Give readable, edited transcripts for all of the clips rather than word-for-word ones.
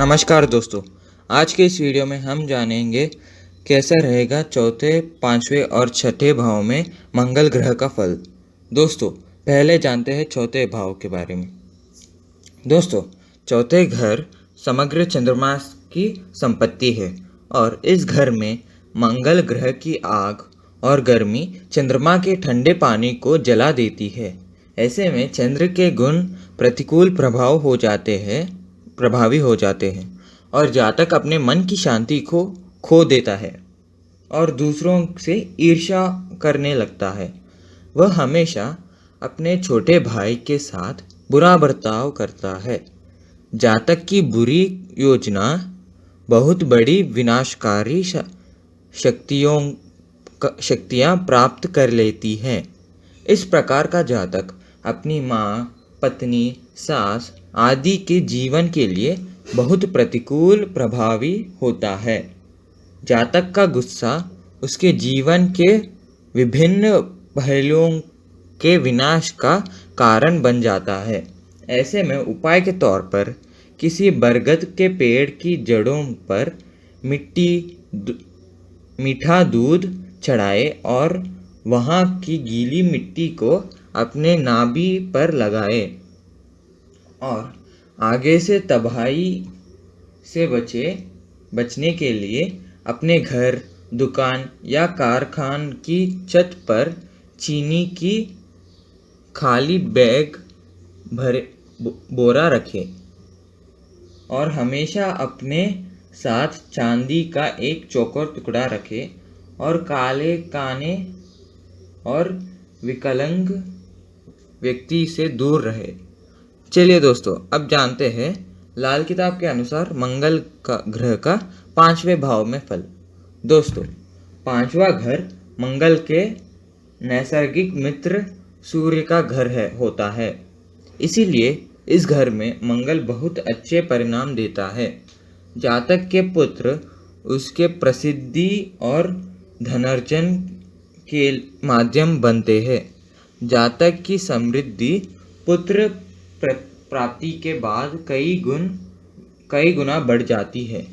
नमस्कार दोस्तों। आज के इस वीडियो में हम जानेंगे कैसा रहेगा चौथे, पांचवें और छठे भाव में मंगल ग्रह का फल। दोस्तों, पहले जानते हैं चौथे भाव के बारे में। दोस्तों, चौथे घर समग्र चंद्रमा की संपत्ति है और इस घर में मंगल ग्रह की आग और गर्मी चंद्रमा के ठंडे पानी को जला देती है। ऐसे में चंद्र के गुण प्रतिकूल प्रभावी हो जाते हैं और जातक अपने मन की शांति को खो देता है और दूसरों से ईर्ष्या करने लगता है। वह हमेशा अपने छोटे भाई के साथ बुरा बर्ताव करता है। जातक की बुरी योजना बहुत बड़ी विनाशकारी शक्तियाँ प्राप्त कर लेती हैं। इस प्रकार का जातक अपनी माँ, पत्नी, सास आदि के जीवन के लिए बहुत प्रतिकूल प्रभावी होता है। जातक का गुस्सा उसके जीवन के विभिन्न पहलुओं के विनाश का कारण बन जाता है। ऐसे में उपाय के तौर पर किसी बरगद के पेड़ की जड़ों पर मीठा दूध चढ़ाए और वहाँ की गीली मिट्टी को अपने नाभि पर लगाए और आगे से तबाही से बचने के लिए अपने घर, दुकान या कारखाने की छत पर चीनी की खाली बैग भरे बोरा रखें और हमेशा अपने साथ चांदी का एक चौकोर टुकड़ा रखें और काले काने और विकलांग व्यक्ति से दूर रहे। चलिए दोस्तों, अब जानते हैं लाल किताब के अनुसार मंगल का ग्रह का पांचवें भाव में फल। दोस्तों, पांचवा घर मंगल के नैसर्गिक मित्र सूर्य का घर होता है। इसीलिए इस घर में मंगल बहुत अच्छे परिणाम देता है। जातक के पुत्र उसके प्रसिद्धि और धनार्जन के माध्यम बनते हैं। जातक की समृद्धि पुत्र प्राप्ति के बाद कई गुना बढ़ जाती है।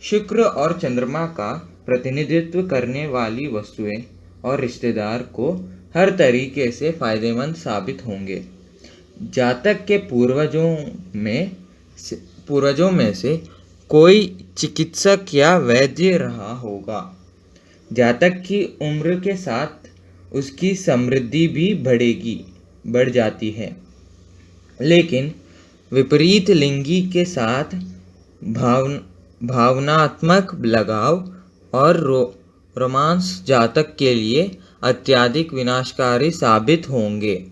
शुक्र और चंद्रमा का प्रतिनिधित्व करने वाली वस्तुएं और रिश्तेदार को हर तरीके से फायदेमंद साबित होंगे। जातक के पूर्वजों में से कोई चिकित्सक या वैद्य रहा होगा। जातक की उम्र के साथ उसकी समृद्धि भी बढ़ जाती है, लेकिन विपरीत लिंगी के साथ भावनात्मक लगाव और रोमांस जातक के लिए अत्यधिक विनाशकारी साबित होंगे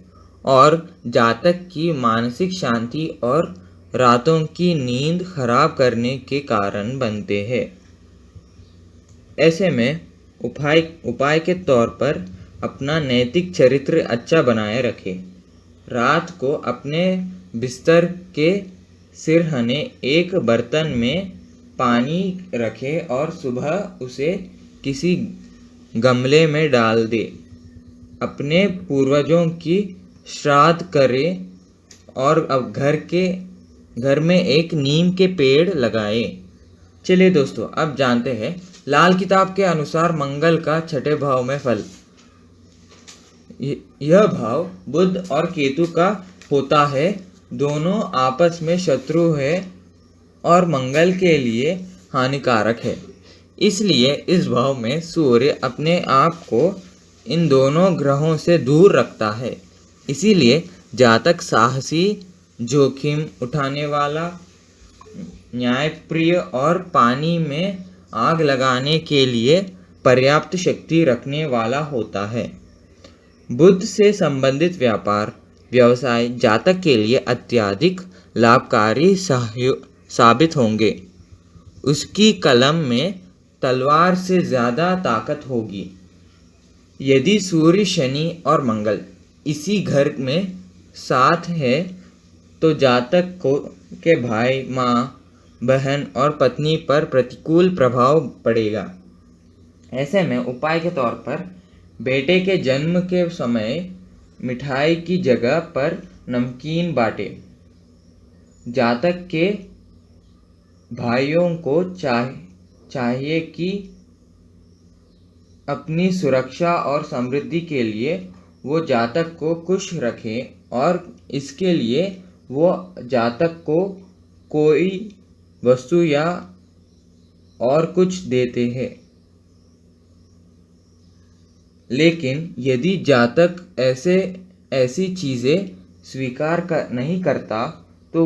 और जातक की मानसिक शांति और रातों की नींद खराब करने के कारण बनते हैं। ऐसे में उपाय के तौर पर अपना नैतिक चरित्र अच्छा बनाए रखें। रात को अपने बिस्तर के सिरहने एक बर्तन में पानी रखें और सुबह उसे किसी गमले में डाल दें। अपने पूर्वजों की श्राद्ध करें और अब घर में एक नीम के पेड़ लगाएं। चलिए दोस्तों, अब जानते हैं लाल किताब के अनुसार मंगल का छठे भाव में फल। यह भाव बुध और केतु का होता है। दोनों आपस में शत्रु है और मंगल के लिए हानिकारक है। इसलिए इस भाव में सूर्य अपने आप को इन दोनों ग्रहों से दूर रखता है। इसीलिए जातक साहसी, जोखिम उठाने वाला, न्यायप्रिय और पानी में आग लगाने के लिए पर्याप्त शक्ति रखने वाला होता है। बुध से संबंधित व्यवसाय जातक के लिए अत्यधिक लाभकारी साबित होंगे। उसकी कलम में तलवार से ज़्यादा ताकत होगी। यदि सूर्य, शनि और मंगल इसी घर में साथ है तो जातक के भाई, माँ, बहन और पत्नी पर प्रतिकूल प्रभाव पड़ेगा। ऐसे में उपाय के तौर पर बेटे के जन्म के समय मिठाई की जगह पर नमकीन बांटे। जातक के भाइयों को चाहिए कि अपनी सुरक्षा और समृद्धि के लिए वो जातक को खुश रखें और इसके लिए वो जातक को कोई वस्तु या और कुछ देते हैं। लेकिन यदि जातक ऐसी चीज़ें स्वीकार नहीं करता तो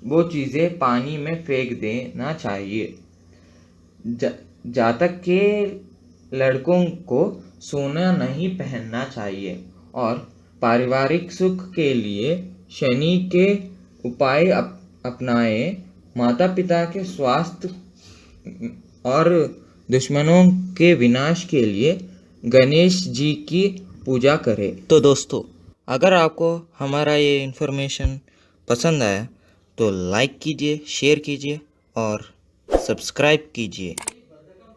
वो चीज़ें पानी में फेंक देना चाहिए। जातक के लड़कों को सोना नहीं पहनना चाहिए और पारिवारिक सुख के लिए शनि के उपाय अपनाएं। माता पिता के स्वास्थ्य और दुश्मनों के विनाश के लिए गणेश जी की पूजा करें। तो दोस्तों, अगर आपको हमारा ये इन्फॉर्मेशन पसंद आया तो लाइक कीजिए, शेयर कीजिए और सब्सक्राइब कीजिए।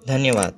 धन्यवाद।